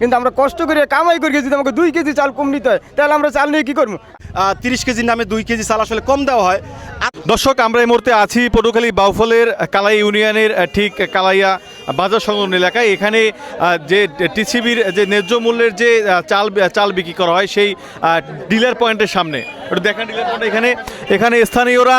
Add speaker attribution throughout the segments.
Speaker 1: কিন্তু আমরা কষ্ট করে কামাই করে যদি আমাকে 2 কেজি চাল কম নিতে হয় তাহলে আমরা চাল নিয়ে কী করবো?
Speaker 2: 30 কেজির নামে 2 কেজি চাল আসলে কম দেওয়া হয়।
Speaker 3: দর্শক, আমরা এই মুহূর্তে আছি পটুয়াখালী বাউফলের কালাই ইউনিয়নের ঠিক কালাইয়া বাজার সংলগ্ন এলাকায়। এখানে যে টিসিবির যে ন্যায্য মূল্যের যে চাল বিক্রি করা হয় সেই ডিলার পয়েন্টের সামনে ওটা দেখেন। ডিলার পয়েন্ট এখানে স্থানীয়রা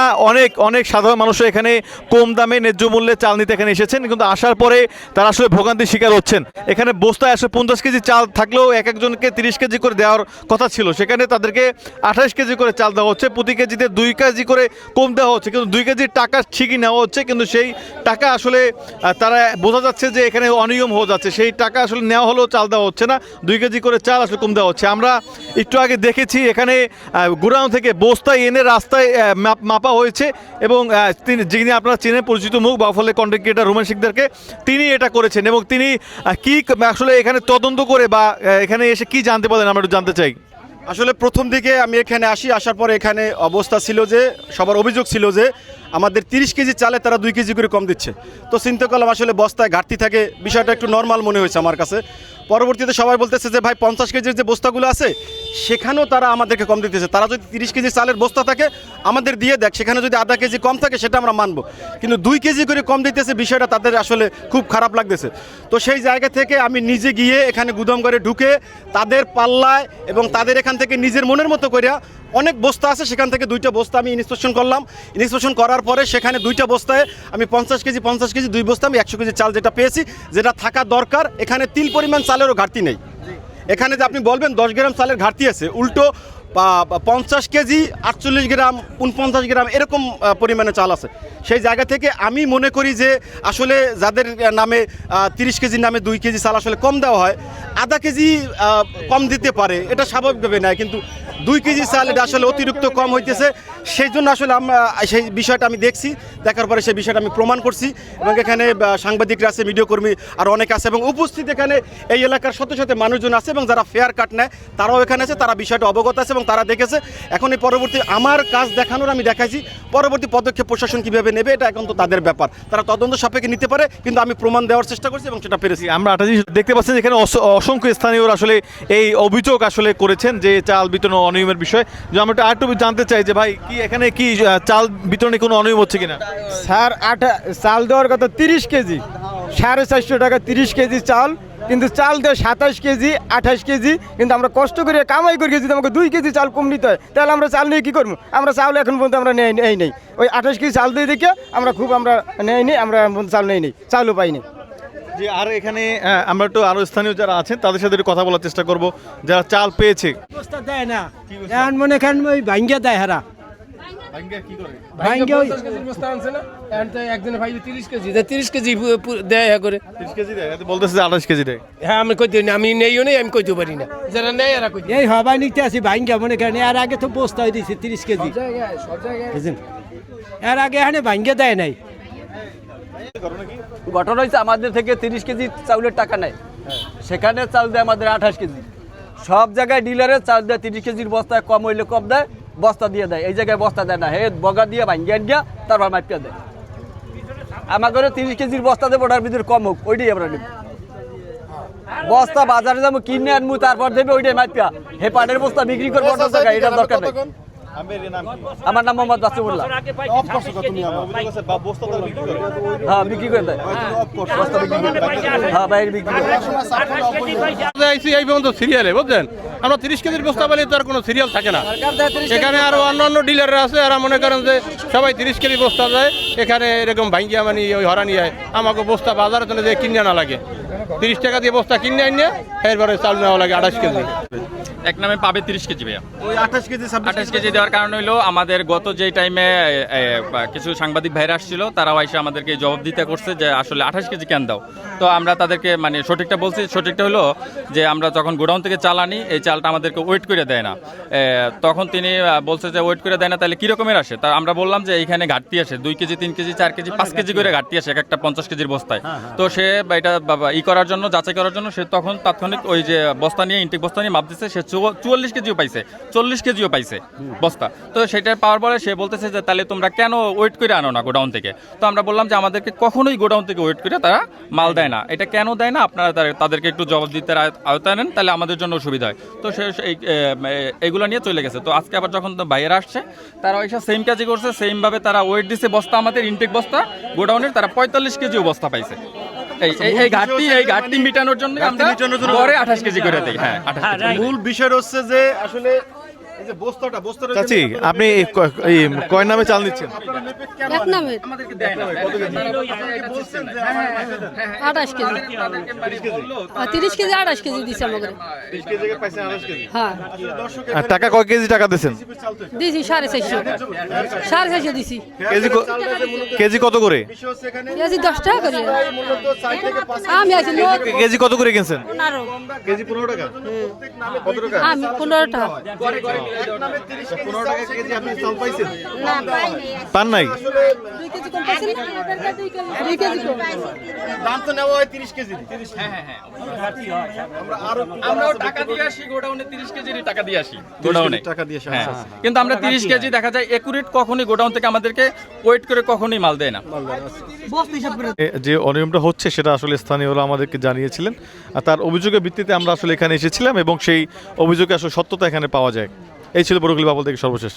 Speaker 3: অনেক সাধারণ মানুষরা এখানে কম দামে ন্যায্য মূল্যে চাল নিতে এখানে এসেছেন, কিন্তু আসার পরে তারা আসলে ভোগান্তির শিকার হচ্ছেন। এখানে বস্তায় আসলে 50 কেজি চাল থাকলেও একজনকে 30 কেজি করে দেওয়ার কথা ছিল, সেখানে তাদেরকে 28 কেজি করে চাল দেওয়া হচ্ছে। প্রতি কেজিতে 2 কেজি করে কম দেওয়া হচ্ছে, কিন্তু 2 কেজির টাকা ঠিকই নেওয়া হচ্ছে, কিন্তু সেই টাকা আসলে তারা বোঝা যাচ্ছে যে এখানে অনিয়ম হয়ে যাচ্ছে। সেই টাকা আসলে নেওয়া হলেও চাল দেওয়া হচ্ছে না, 2 কেজি করে চাল আসলে কম দেওয়া হচ্ছে। আমরা একটু আগে দেখেছি এখানে গোডাউন থেকে বস্তায় এনে রাস্তায় মাপা হয়েছে, এবং যিনি আপনারা চেনেন পরিচিত মুখ বাউফলের কন্টেন্ট ক্রিয়েটর রোমান শিকদারকে, তিনি এটা করেছেন। এবং তিনি কি আসলে এখানে তদন্ত করে বা এখানে এসে কি জানতে পারেন আমরা একটু জানতে চাই।
Speaker 2: আসলে প্রথম দিকে আমি এখানে আসার পরে এখানে অবস্থা ছিল যে সবার অভিযোগ ছিল যে আমাদের 30 কেজি চালে তারা 2 কেজি করে কম দিচ্ছে। তো চিন্তা করলাম আসলে বস্তায় ঘাটতি থাকে, বিষয়টা একটু নর্মাল মনে হয়েছে আমার কাছে। পরবর্তীতে সবাই বলতেছে যে ভাই 50 কেজির যে বস্তাগুলো আছে সেখানেও তারা আমাদেরকে কম দিতেছে। তারা যদি 30 কেজি চালের বস্তা থাকে আমাদের দিয়ে দেখ, সেখানে যদি আধা কেজি কম থাকে সেটা আমরা মানবো, কিন্তু 2 কেজি করে কম দিতেছে, বিষয়টা তাদের আসলে খুব খারাপ লাগতেছে। তো সেই জায়গা থেকে আমি নিজে গিয়ে এখানে গুদাম ঘরে ঢুকে তাদের পাল্লায় এবং তাদের এখান থেকে নিজের মনের মতো করিয়া অনেক বস্তা আছে, সেখান থেকে 2টা বস্তা আমি ইন্সপেকশন করলাম। ইন্সপেকশন করার পরে সেখানে 2টা বস্তায় আমি 50 কেজি 2 বস্তা আমি 100 কেজি চাল যেটা পেয়েছি, যেটা থাকা দরকার। এখানে তিল পরিমাণ চালেরও ঘাটতি নেই। এখানে যে আপনি বলবেন 10 গ্রাম চালের ঘাটতি আছে, উল্টো 50 কেজি 48 গ্রাম 49 গ্রাম এরকম পরিমাণে চাল আছে। সেই জায়গা থেকে আমি মনে করি যে আসলে যাদের নামে 30 কেজির নামে 2 কেজি চাল আসলে কম দেওয়া হয়, আধা কেজি কম দিতে পারে, এটা স্বাভাবিকভাবে নেয়, কিন্তু 2 কেজি চাল এটা আসলে অতিরিক্ত কম হইতেছে। সেই জন্য আসলে সেই বিষয়টা আমি দেখছি, দেখার পরে সেই বিষয়টা আমি প্রমাণ করছি, এবং এখানে সাংবাদিকরা আছে, মিডিয়া কর্মী আর অনেক আছে, এবং উপস্থিত এখানে এই এলাকার সাথে মানুষজন আছে, এবং যারা ফেয়ার কাট নেয় তারাও এখানে আছে, তারা বিষয়টা অবগত আছে এবং তারা দেখেছে। এখন এই পরবর্তী আমার কাজ দেখানোর আমি দেখাইছি, পরবর্তী পদক্ষেপ প্রশাসন কীভাবে নেবে এটা এখন তো তাদের ব্যাপার, তারা তদন্ত সাপেক্ষে নিতে পারে, কিন্তু আমি প্রমাণ দেওয়ার চেষ্টা করছি এবং সেটা পেরেছি।
Speaker 3: আমরা একটা জিনিস দেখতে পাচ্ছি, এখানে অসংখ্য স্থানীয়রা আসলে এই অভিযোগ আসলে করেছেন যে চাল বিতরণ অনিয়মের বিষয়ে। যে আমরা একটু আরেকটু জানতে চাই যে ভাই কি এখানে কি চাল বিতরণে কোনো অনিয়ম হচ্ছে কিনা?
Speaker 1: স্যার চাল দেওয়ার কথা 30 কেজি, 450 টাকা 30 কেজি চাল, কিন্তু চাল দেয় 27 কেজি 28 কেজি, কিন্তু আমরা কষ্ট করে কামাই করে যদি আমাকে 2 কেজি চাল কম নিতে হয় তাহলে আমরা চাল নিয়ে কী করবো? আমরা চাল এখন পর্যন্ত আমরা নেই ওই 28 কেজি চাল দিয়ে দেখে আমরা নেই আমরা চাল নেই চালও পাইনি।
Speaker 3: যে আর এখানে আমরা একটু আরো স্থানীয় যারা আছেন তাদের সাথে একটু কথা বলার চেষ্টা করব, যারা চাল পেয়েছে।
Speaker 4: বস্তা দেয় না, এখন মনে করেন ওই ভাঙ্গা দেয় হারা।
Speaker 3: কি করে?
Speaker 4: ভাঙ্গা ওই
Speaker 5: 50 কেজির বস্তা আনছে না, এখন তো একজনে ভাই 30 কেজি দেয়, 30 কেজি দেয় করে।
Speaker 3: 30 কেজি দেয়, বলতেছে যে 28 কেজি দেয়।
Speaker 5: হ্যাঁ আমি কইতে না, আমি নেইও নেই, আমি কইতে পারি না, যারা নেই এরা কইতে।
Speaker 4: এই হবাই নিতে আসি ভাঙ্গা মনে করেন, এর আগে তো বস্তা হয়ে দিয়েছে 30 কেজি,
Speaker 5: সব জায়গায়
Speaker 4: বুঝলেন? এর আগে এখানে ভাঙ্গা দেয় নাই।
Speaker 6: ঘটনা হয়েছে আমাদের থেকে 30 কেজি চাউলের টাকা নেয়, সেখানে চাল দেয় আমাদের 28 কেজি। সব জায়গায় ডিলারের চাল দেয় 30 কেজির বস্তায় কম হইলে কম দেয়, বস্তা দিয়ে দেয়। এই জায়গায় বস্তা দেয় না, হে বগা দিয়ে ভাঙ্গিয়ে আনিয়া তারপর মাপিয়া দেয়। আমার ঘরে 30 কেজির বস্তা দেবো, ওটার ভিতরে কম হোক ওইটাই আমরা নেব। বস্তা বাজারে যাবো কিনে আনবো, তারপর দেবে ওইটাই মাপিয়া। হে পাটের বস্তা বিক্রি করবো অন্য জায়গায়, এটার দরকার নেই। আমার নাম মোহাম্মদ বাসিমুল্লাহ। হ্যাঁ বিক্রি করে দেয়, বস্তা বিক্রি করে দেয়। হ্যাঁ বাইরে বিক্রি করে দেয়।
Speaker 7: এই পর্যন্ত সিরিয়ালে বুঝছেন, আমরা 30 কেজির বস্তা পেলে তো আর কোনো সিরিয়াল থাকে না। এখানে আরো অন্যান্য ডিলাররা আছে, এরা মনে করেন যে সবাই 30 কেজি বস্তা দেয়, এখানে এরকম ভাঙ্গিয়া মানে ওই হরানি হয়। আমাকে বস্তা বাজারে তো যে কিনে আনা লাগে, 30 টাকা দিয়ে বস্তা কিনে আনিয়ে এরপরে চাল নেওয়া লাগে 28 কেজি।
Speaker 8: এক নামে পাবে 30 কেজি ভাইয়া।
Speaker 2: ওই 28 কেজি
Speaker 8: 28 কেজি দেওয়ার কারণ হলো আমাদের গত যে টাইমে কিছু সাংবাদিক ভাইরা আসছিল, তারাও এসে আমাদেরকে জবাব দিতে করছে যে আসলে 28 কেজি কেন দাও। তো আমরা তাদেরকে মানে সঠিকটা বলছি। সঠিকটা হলো যে আমরা যখন গোডাউন থেকে চাল আনি, এই চালটা আমাদেরকে ওয়েট করে দেয় না। তখন তিনি বলছে যে ওয়েট করে দেয় না, তাহলে কীরকমের আসে? তা আমরা বললাম যে এইখানে ঘাটতি আসে 2 কেজি 3 কেজি 4 কেজি 5 কেজি করে ঘাটতি আসে এক একটা 50 কেজির বস্তায়। তো সে এটা করার জন্য, যাচাই করার জন্য সে তখন তাৎক্ষণিক ওই যে বস্তা নিয়ে ইনটেক বস্তা নিয়ে মাপ দিচ্ছে, সে 44 কেজিও পাইছে, 40 কেজিও পাইছে বস্তা। তো সেটা পাওয়ার পরে সে বলতেছে যে তাহলে তোমরা কেন ওয়েট করে আনো না গোডাউন থেকে? তো আমরা বললাম যে আমাদেরকে কখনোই গোডাউন থেকে ওয়েট করে তারা মাল দেয় না। এটা কেন দেয় না আপনারা তাদেরকে একটু জবাব দিতে আওতায় নেন, তাহলে আমাদের জন্য সুবিধা হয়। তো সে এইগুলো নিয়ে চলে গেছে। তো আজকে আবার যখন ভাইয়েরা আসছে, তারা ওইসব সেম কাজই করছে, সেমভাবে তারা ওয়েট দিছে বস্তা, আমাদের ইনটেক বস্তা গোডাউনের, তারা 45 কেজিও বস্তা পাইছে। এই ঘাটতি মিটানোর জন্য আমরা পরে 28 কেজি করে দিই। হ্যাঁ, 28 কেজি।
Speaker 2: মূল বিষয় হচ্ছে যে আসলে এই যে বস্তাটা
Speaker 3: চাচি আপনি এই কয় নামে চাল নিচ্ছেন?
Speaker 9: এক নামে
Speaker 8: আমাদেরকে দেয় না।
Speaker 9: 28 কেজি 30 কেজি 28 কেজি দিছে আমাকে। হ্যাঁ
Speaker 3: আর টাকা কয় কেজি টাকা দিয়েছেন?
Speaker 9: দিছি 450 দিছি।
Speaker 3: কেজি কত করে?
Speaker 9: কেজি 10 টাকা করে। আমি আছি লোক
Speaker 3: কেজি কত করে কিনছেন?
Speaker 9: 15
Speaker 3: কেজি 15 টাকা। কত টাকা?
Speaker 9: আমি 15 টাকা।
Speaker 3: 15 টাকা কেজি আপনি চাল পাইছেন?
Speaker 9: না পাইনি।
Speaker 3: পান নাই?
Speaker 9: 2 কেজি কম পাইছেন না? 2 কেজি কম।
Speaker 2: দাম তো নেওয়া হয় 30 কেজি।
Speaker 8: হ্যাঁ। আমরাও টাকা দিয়ে আসি গোডাউনে, 30 কেজিরই টাকা দিয়ে আসি গোডাউনে।
Speaker 2: টাকা দিয়ে আসা।
Speaker 8: হ্যাঁ, কিন্তু আমরা 30 কেজি দেখা যায় একুরেট কখনোই গোডাউন থেকে আমাদেরকে ওয়েট করে কখনোই মাল দেয় না।
Speaker 3: যে অনিয়মটা হচ্ছে সেটা আসলে স্থানীয়রা আমাদেরকে জানিয়েছিলেন, আর তার অভিযোগের ভিত্তিতে আমরা আসলে এখানে এসেছিলাম এবং সেই অভিযোগে আসলে সত্যতা এখানে পাওয়া যায়। এই ছিল পটুয়াখালী বাউফল থেকে সর্বশেষ।